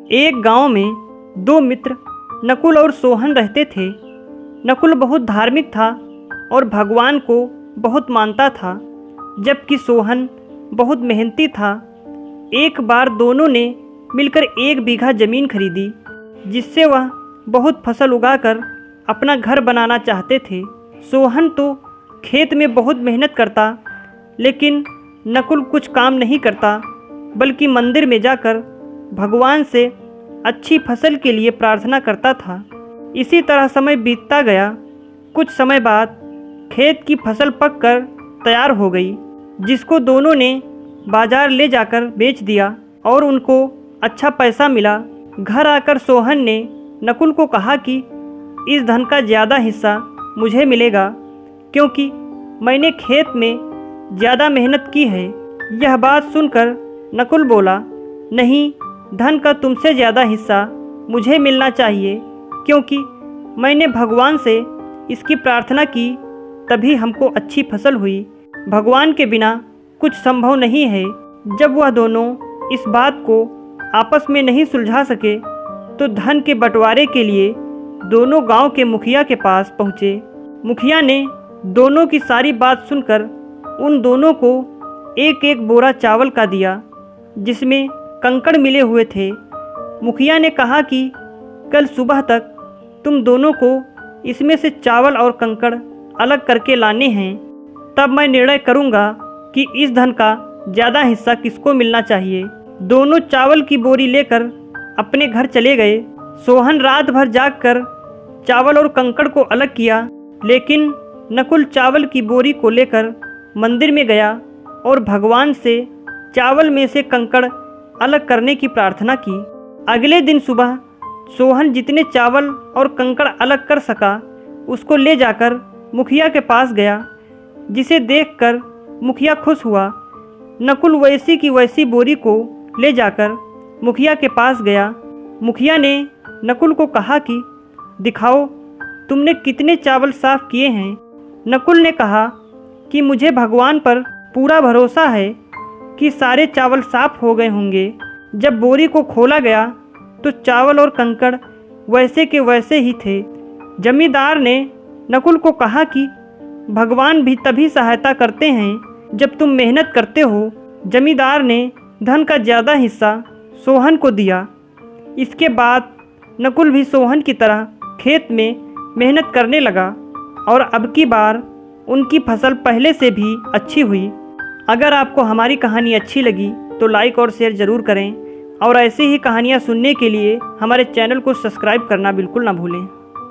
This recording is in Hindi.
एक गांव में दो मित्र नकुल और सोहन रहते थे। नकुल बहुत धार्मिक था और भगवान को बहुत मानता था, जबकि सोहन बहुत मेहनती था। एक बार दोनों ने मिलकर 1 बीघा ज़मीन खरीदी, जिससे वह बहुत फसल उगाकर अपना घर बनाना चाहते थे। सोहन तो खेत में बहुत मेहनत करता, लेकिन नकुल कुछ काम नहीं करता, बल्कि मंदिर में जाकर भगवान से अच्छी फसल के लिए प्रार्थना करता था। इसी तरह समय बीतता गया। कुछ समय बाद खेत की फसल पककर तैयार हो गई, जिसको दोनों ने बाजार ले जाकर बेच दिया और उनको अच्छा पैसा मिला। घर आकर सोहन ने नकुल को कहा कि इस धन का ज़्यादा हिस्सा मुझे मिलेगा, क्योंकि मैंने खेत में ज़्यादा मेहनत की है। यह बात सुनकर नकुल बोला, नहीं, धन का तुमसे ज़्यादा हिस्सा मुझे मिलना चाहिए, क्योंकि मैंने भगवान से इसकी प्रार्थना की, तभी हमको अच्छी फसल हुई। भगवान के बिना कुछ संभव नहीं है। जब वह दोनों इस बात को आपस में नहीं सुलझा सके, तो धन के बंटवारे के लिए दोनों गांव के मुखिया के पास पहुँचे। मुखिया ने दोनों की सारी बात सुनकर उन दोनों को एक एक बोरा चावल का दिया, जिसमें कंकड़ मिले हुए थे। मुखिया ने कहा कि कल सुबह तक तुम दोनों को इसमें से चावल और कंकड़ अलग करके लाने हैं, तब मैं निर्णय करूंगा कि इस धन का ज़्यादा हिस्सा किसको मिलना चाहिए। दोनों चावल की बोरी लेकर अपने घर चले गए। सोहन रात भर जागकर चावल और कंकड़ को अलग किया, लेकिन नकुल चावल की बोरी को लेकर मंदिर में गया और भगवान से चावल में से कंकड़ अलग करने की प्रार्थना की। अगले दिन सुबह सोहन जितने चावल और कंकड़ अलग कर सका, उसको ले जाकर मुखिया के पास गया, जिसे देखकर मुखिया खुश हुआ। नकुल वैसी की वैसी बोरी को ले जाकर मुखिया के पास गया। मुखिया ने नकुल को कहा कि दिखाओ, तुमने कितने चावल साफ किए हैं। नकुल ने कहा कि मुझे भगवान पर पूरा भरोसा है कि सारे चावल साफ हो गए होंगे। जब बोरी को खोला गया तो चावल और कंकड़ वैसे के वैसे ही थे। जमींदार ने नकुल को कहा कि भगवान भी तभी सहायता करते हैं जब तुम मेहनत करते हो। जमींदार ने धन का ज़्यादा हिस्सा सोहन को दिया। इसके बाद नकुल भी सोहन की तरह खेत में मेहनत करने लगा और अब की बार उनकी फसल पहले से भी अच्छी हुई। अगर आपको हमारी कहानी अच्छी लगी तो लाइक और शेयर ज़रूर करें, और ऐसी ही कहानियाँ सुनने के लिए हमारे चैनल को सब्सक्राइब करना बिल्कुल ना भूलें।